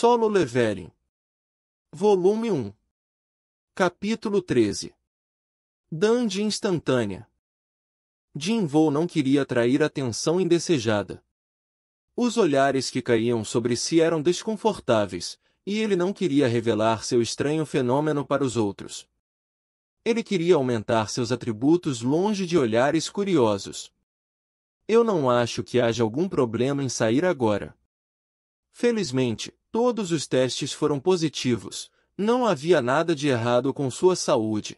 Solo Leveling. Volume 1. Capítulo 13. Dandy instantânea. Jinvoo não queria atrair atenção indesejada. Os olhares que caíam sobre si eram desconfortáveis, e ele não queria revelar seu estranho fenômeno para os outros. Ele queria aumentar seus atributos longe de olhares curiosos. Eu não acho que haja algum problema em sair agora. Felizmente, todos os testes foram positivos, não havia nada de errado com sua saúde.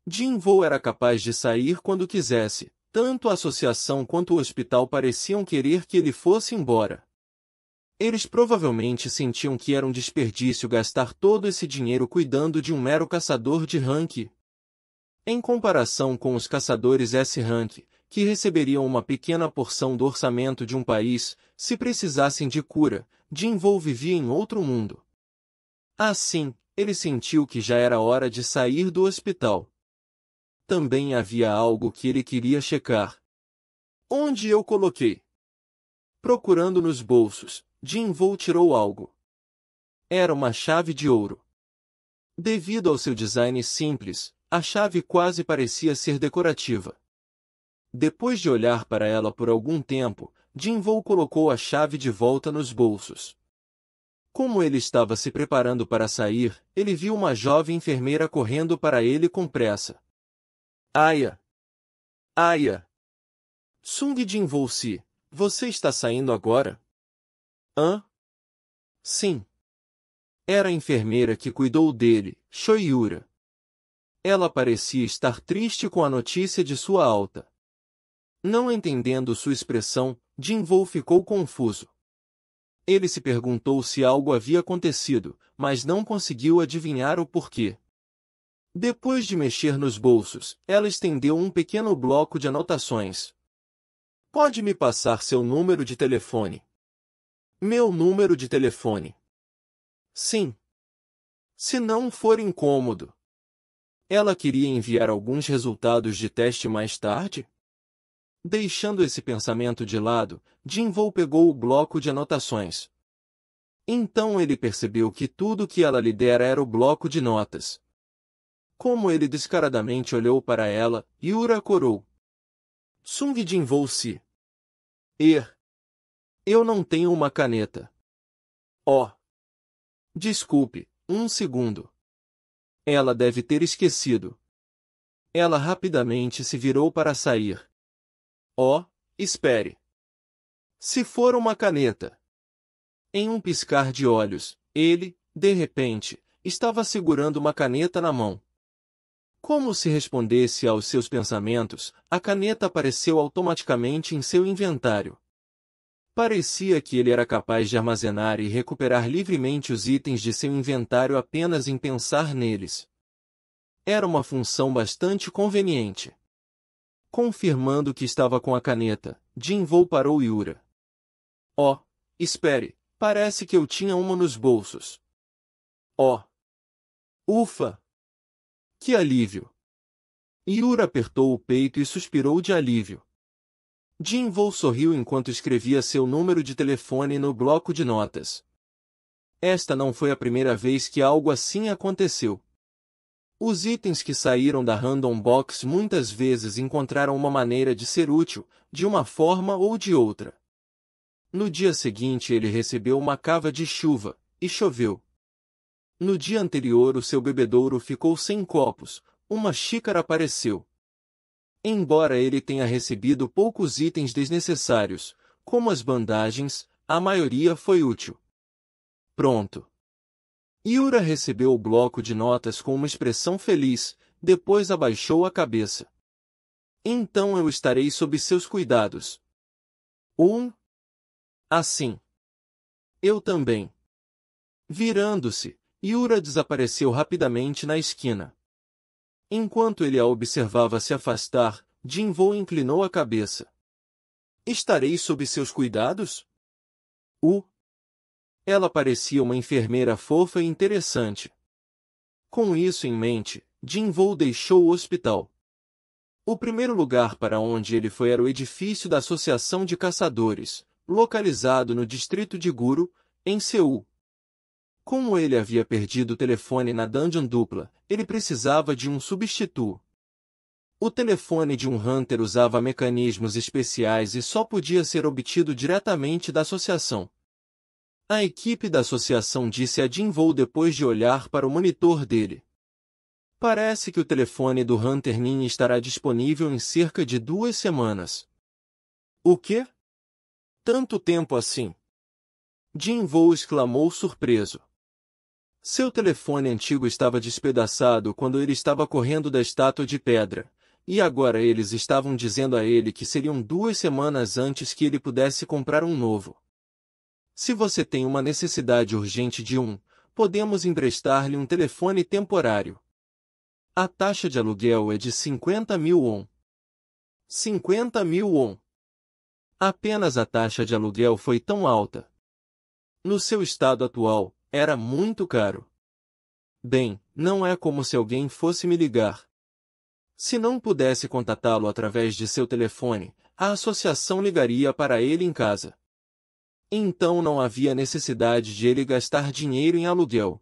Jinvoo era capaz de sair quando quisesse, tanto a associação quanto o hospital pareciam querer que ele fosse embora. Eles provavelmente sentiam que era um desperdício gastar todo esse dinheiro cuidando de um mero caçador de rank. Em comparação com os caçadores S-Rank, que receberiam uma pequena porção do orçamento de um país, se precisassem de cura, Jinvoo vivia em outro mundo. Assim, ele sentiu que já era hora de sair do hospital. Também havia algo que ele queria checar. Onde eu coloquei? Procurando nos bolsos, Jinvoo tirou algo. Era uma chave de ouro. Devido ao seu design simples, a chave quase parecia ser decorativa. Depois de olhar para ela por algum tempo, Jinvoo colocou a chave de volta nos bolsos. Como ele estava se preparando para sair, ele viu uma jovem enfermeira correndo para ele com pressa. Aya! Aya! Sung Jinvoo-se, você está saindo agora? Hã? Sim. Era a enfermeira que cuidou dele, Shoyura. Ela parecia estar triste com a notícia de sua alta. Não entendendo sua expressão, Jinvoo ficou confuso. Ele se perguntou se algo havia acontecido, mas não conseguiu adivinhar o porquê. Depois de mexer nos bolsos, ela estendeu um pequeno bloco de anotações. Pode me passar seu número de telefone? Meu número de telefone. Sim. Se não for incômodo. Ela queria enviar alguns resultados de teste mais tarde? Deixando esse pensamento de lado, Jinvoo pegou o bloco de anotações. Então ele percebeu que tudo que ela lhe dera era o bloco de notas. Como ele descaradamente olhou para ela, Yura corou. Sung Jinvoo-se. Eu não tenho uma caneta. Oh. Desculpe, um segundo. Ela deve ter esquecido. Ela rapidamente se virou para sair. Oh, espere. Se for uma caneta. Em um piscar de olhos, ele, de repente, estava segurando uma caneta na mão. Como se respondesse aos seus pensamentos, a caneta apareceu automaticamente em seu inventário. Parecia que ele era capaz de armazenar e recuperar livremente os itens de seu inventário apenas em pensar neles. Era uma função bastante conveniente. Confirmando que estava com a caneta, Jinvoo parou Yura. Oh, espere, parece que eu tinha uma nos bolsos. Oh! Ufa! Que alívio! Yura apertou o peito e suspirou de alívio. Jinvoo sorriu enquanto escrevia seu número de telefone no bloco de notas. Esta não foi a primeira vez que algo assim aconteceu. Os itens que saíram da Random Box muitas vezes encontraram uma maneira de ser útil, de uma forma ou de outra. No dia seguinte ele recebeu uma cava de chuva, e choveu. No dia anterior o seu bebedouro ficou sem copos, uma xícara apareceu. Embora ele tenha recebido poucos itens desnecessários, como as bandagens, a maioria foi útil. Pronto. Yura recebeu o bloco de notas com uma expressão feliz, depois abaixou a cabeça. Então eu estarei sob seus cuidados. Assim. Eu também. Virando-se, Yura desapareceu rapidamente na esquina. Enquanto ele a observava se afastar, Jinvoo inclinou a cabeça. Estarei sob seus cuidados? Ela parecia uma enfermeira fofa e interessante. Com isso em mente, Jinvoo deixou o hospital. O primeiro lugar para onde ele foi era o edifício da Associação de Caçadores, localizado no distrito de Guro, em Seul. Como ele havia perdido o telefone na dungeon dupla, ele precisava de um substituto. O telefone de um Hunter usava mecanismos especiais e só podia ser obtido diretamente da associação. A equipe da associação disse a Jinvoo depois de olhar para o monitor dele. Parece que o telefone do Hunter Ninja estará disponível em cerca de 2 semanas. O quê? Tanto tempo assim? Jinvoo exclamou surpreso. Seu telefone antigo estava despedaçado quando ele estava correndo da estátua de pedra, e agora eles estavam dizendo a ele que seriam 2 semanas antes que ele pudesse comprar um novo. Se você tem uma necessidade urgente de um, podemos emprestar-lhe um telefone temporário. A taxa de aluguel é de 50.000 won. 50.000 won. Apenas a taxa de aluguel foi tão alta. No seu estado atual, era muito caro. Bem, não é como se alguém fosse me ligar. Se não pudesse contatá-lo através de seu telefone, a associação ligaria para ele em casa. Então não havia necessidade de ele gastar dinheiro em aluguel.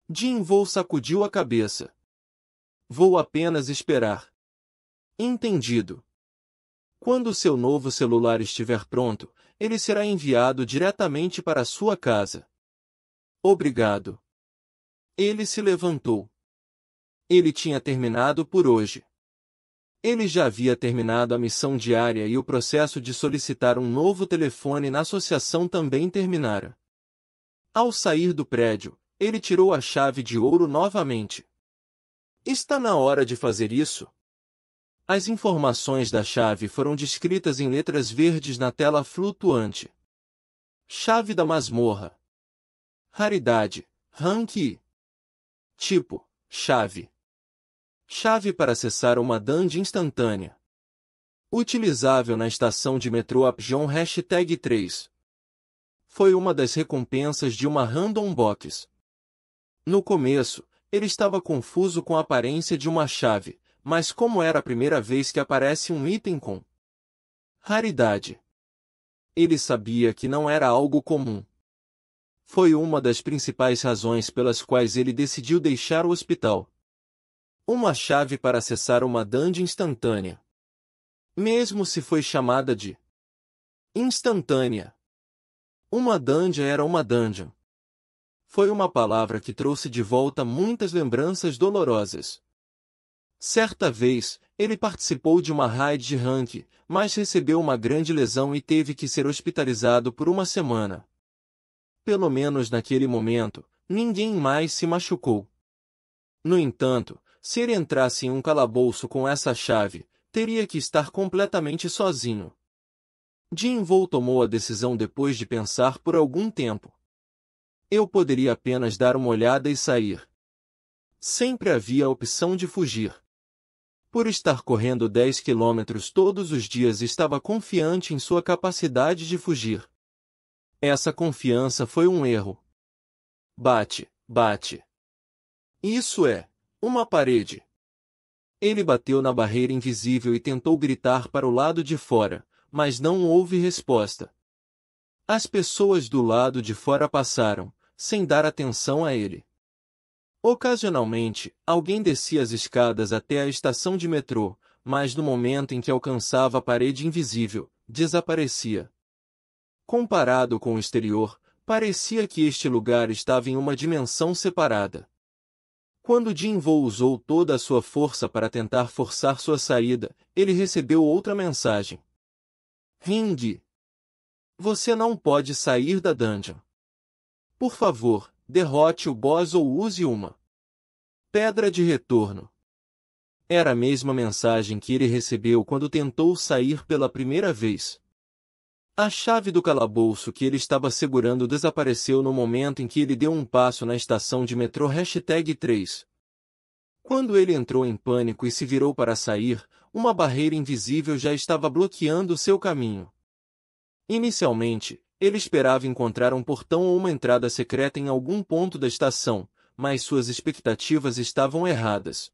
Jinvoo sacudiu a cabeça. Vou apenas esperar. Entendido. Quando seu novo celular estiver pronto, ele será enviado diretamente para sua casa. Obrigado. Ele se levantou. Ele tinha terminado por hoje. Ele já havia terminado a missão diária e o processo de solicitar um novo telefone na associação também terminara. Ao sair do prédio, ele tirou a chave de ouro novamente. Está na hora de fazer isso? As informações da chave foram descritas em letras verdes na tela flutuante. Chave da masmorra. Raridade, rank I. Tipo, chave. Chave para acessar uma dungeon instantânea. Utilizável na estação de metrô Apjeon #3. Foi uma das recompensas de uma Random Box. No começo, ele estava confuso com a aparência de uma chave, mas como era a primeira vez que aparece um item com raridade, ele sabia que não era algo comum. Foi uma das principais razões pelas quais ele decidiu deixar o hospital. Uma chave para acessar uma dungeon instantânea. Mesmo se foi chamada de instantânea. Uma dungeon era uma dungeon. Foi uma palavra que trouxe de volta muitas lembranças dolorosas. Certa vez, ele participou de uma raid de rank, mas recebeu uma grande lesão e teve que ser hospitalizado por uma semana. Pelo menos naquele momento, ninguém mais se machucou. No entanto, se ele entrasse em um calabouço com essa chave, teria que estar completamente sozinho. Jinvoo tomou a decisão depois de pensar por algum tempo. Eu poderia apenas dar uma olhada e sair. Sempre havia a opção de fugir. Por estar correndo 10 quilômetros todos os dias, estava confiante em sua capacidade de fugir. Essa confiança foi um erro. Bate, bate. Isso é uma parede. Ele bateu na barreira invisível e tentou gritar para o lado de fora, mas não houve resposta. As pessoas do lado de fora passaram, sem dar atenção a ele. Ocasionalmente, alguém descia as escadas até a estação de metrô, mas no momento em que alcançava a parede invisível, desaparecia. Comparado com o exterior, parecia que este lugar estava em uma dimensão separada. Quando Jinvoo usou toda a sua força para tentar forçar sua saída, ele recebeu outra mensagem. Ring. Você não pode sair da dungeon. Por favor, derrote o boss ou use uma pedra de retorno. Era a mesma mensagem que ele recebeu quando tentou sair pela primeira vez. A chave do calabouço que ele estava segurando desapareceu no momento em que ele deu um passo na estação de metrô #3. Quando ele entrou em pânico e se virou para sair, uma barreira invisível já estava bloqueando seu caminho. Inicialmente, ele esperava encontrar um portão ou uma entrada secreta em algum ponto da estação, mas suas expectativas estavam erradas.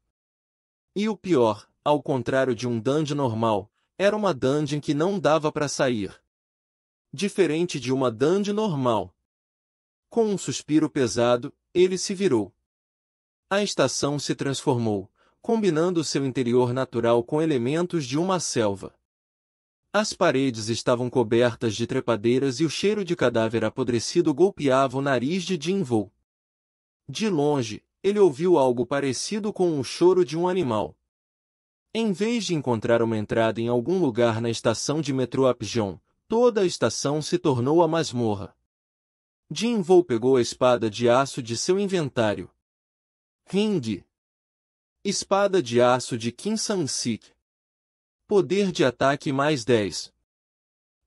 E o pior, ao contrário de um dungeon normal, era uma dungeon que não dava para sair. Diferente de uma dungeon normal. Com um suspiro pesado, ele se virou. A estação se transformou, combinando seu interior natural com elementos de uma selva. As paredes estavam cobertas de trepadeiras e o cheiro de cadáver apodrecido golpeava o nariz de Jin-Woo. De longe, ele ouviu algo parecido com o choro de um animal. Em vez de encontrar uma entrada em algum lugar na estação de metrô Apjeon, toda a estação se tornou a masmorra. Jin-Woo pegou a espada de aço de seu inventário. Ring. Espada de aço de Kim Sang-sik. Poder de ataque mais 10.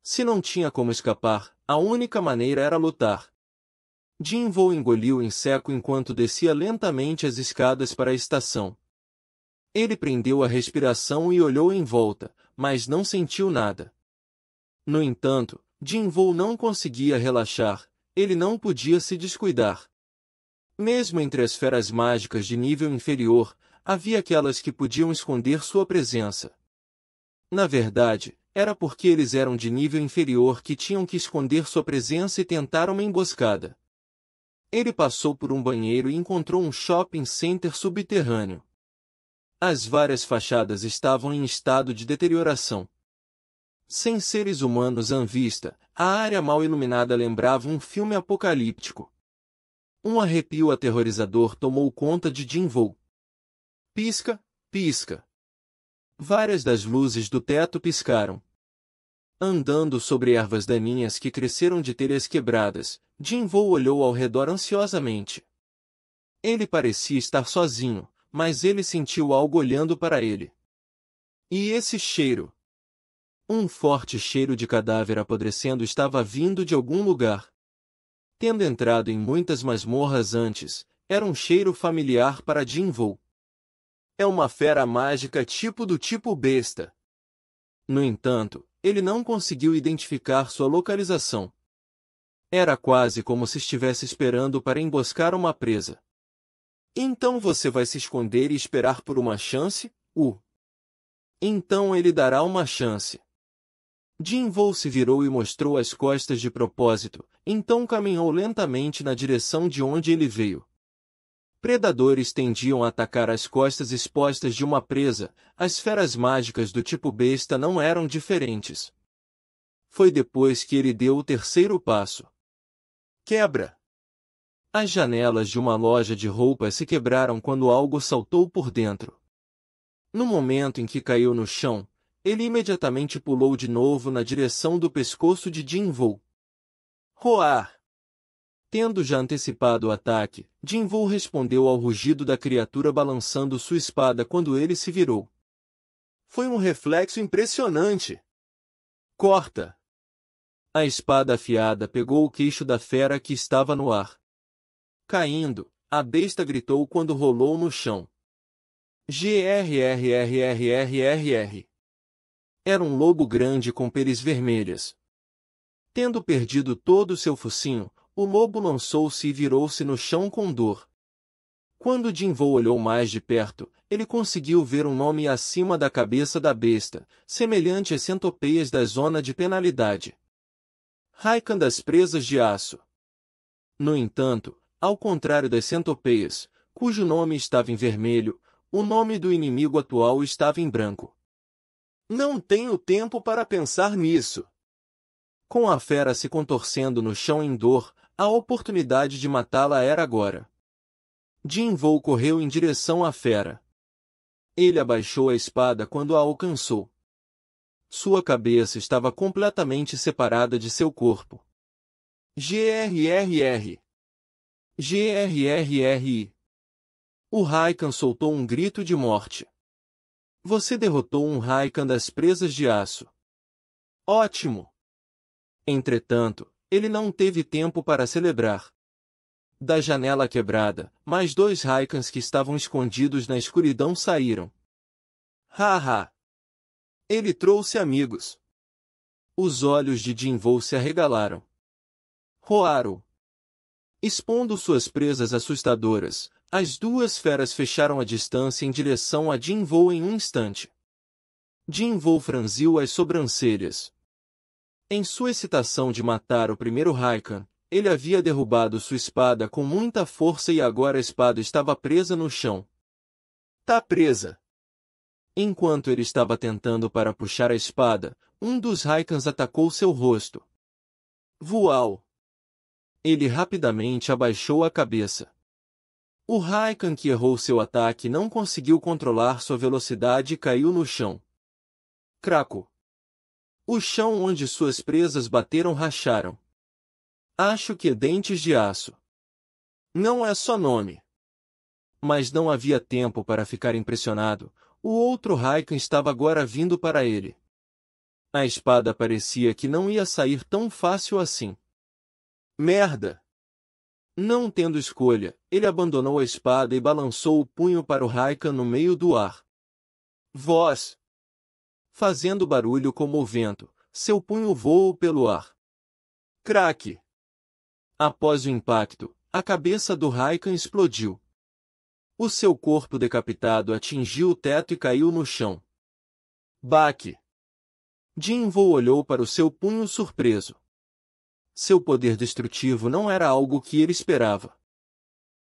Se não tinha como escapar, a única maneira era lutar. Jin-Woo engoliu em seco enquanto descia lentamente as escadas para a estação. Ele prendeu a respiração e olhou em volta, mas não sentiu nada. No entanto, Jin-Woo não conseguia relaxar, ele não podia se descuidar. Mesmo entre as feras mágicas de nível inferior, havia aquelas que podiam esconder sua presença. Na verdade, era porque eles eram de nível inferior que tinham que esconder sua presença e tentar uma emboscada. Ele passou por um banheiro e encontrou um shopping center subterrâneo. As várias fachadas estavam em estado de deterioração. Sem seres humanos à vista, a área mal iluminada lembrava um filme apocalíptico. Um arrepio aterrorizador tomou conta de Jin-Woo. Pisca, pisca. Várias das luzes do teto piscaram. Andando sobre ervas daninhas que cresceram de telhas quebradas, Jin-Woo olhou ao redor ansiosamente. Ele parecia estar sozinho, mas ele sentiu algo olhando para ele. E esse cheiro? Um forte cheiro de cadáver apodrecendo estava vindo de algum lugar. Tendo entrado em muitas masmorras antes, era um cheiro familiar para Jin-Woo. É uma fera mágica do tipo besta. No entanto, ele não conseguiu identificar sua localização. Era quase como se estivesse esperando para emboscar uma presa. Então você vai se esconder e esperar por uma chance? Então ele dará uma chance. Jin-Woo se virou e mostrou as costas de propósito, então caminhou lentamente na direção de onde ele veio. Predadores tendiam a atacar as costas expostas de uma presa, as feras mágicas do tipo besta não eram diferentes. Foi depois que ele deu o terceiro passo. Quebra! As janelas de uma loja de roupas se quebraram quando algo saltou por dentro. No momento em que caiu no chão, ele imediatamente pulou de novo na direção do pescoço de Jin-Woo. Roar! Tendo já antecipado o ataque, Jin-Woo respondeu ao rugido da criatura balançando sua espada quando ele se virou. Foi um reflexo impressionante. Corta! A espada afiada pegou o queixo da fera que estava no ar. Caindo, a besta gritou quando rolou no chão. Grrrrrrrr. Era um lobo grande com peles vermelhas. Tendo perdido todo o seu focinho, o lobo lançou-se e virou-se no chão com dor. Quando Jin-Woo olhou mais de perto, ele conseguiu ver um nome acima da cabeça da besta, semelhante às centopeias da zona de penalidade. Raikan das presas de aço. No entanto, ao contrário das centopeias, cujo nome estava em vermelho, o nome do inimigo atual estava em branco. Não tenho tempo para pensar nisso. Com a fera se contorcendo no chão em dor, a oportunidade de matá-la era agora. Jin-Woo correu em direção à fera. Ele abaixou a espada quando a alcançou. Sua cabeça estava completamente separada de seu corpo. Grrrr. Grrrr. O Raikan soltou um grito de morte. Você derrotou um Raikan das presas de aço. Ótimo! Entretanto, ele não teve tempo para celebrar. Da janela quebrada, mais 2 Raikans que estavam escondidos na escuridão saíram. Haha! Ele trouxe amigos. Os olhos de Jin-Woo se arregalaram. Roaram. Expondo suas presas assustadoras, as 2 feras fecharam a distância em direção a Jin-Woo em um instante. Jin-Woo franziu as sobrancelhas. Em sua excitação de matar o primeiro Raikan, Ele havia derrubado sua espada com muita força e agora a espada estava presa no chão. Tá presa! Enquanto ele estava tentando para puxar a espada, um dos Raikans atacou seu rosto. Vuau! Ele rapidamente abaixou a cabeça. O Raikan que errou seu ataque não conseguiu controlar sua velocidade e caiu no chão. Craco! O chão onde suas presas bateram racharam. Acho que dentes de aço. Não é só nome. Mas não havia tempo para ficar impressionado. O outro Raikan estava agora vindo para ele. A espada parecia que não ia sair tão fácil assim. Merda! Não tendo escolha, ele abandonou a espada e balançou o punho para o Raikan no meio do ar. Voz! Fazendo barulho como o vento, seu punho voou pelo ar. Craque! Após o impacto, a cabeça do Raikan explodiu. O seu corpo decapitado atingiu o teto e caiu no chão. Baque! Jinvoo olhou para o seu punho surpreso. Seu poder destrutivo não era algo que ele esperava.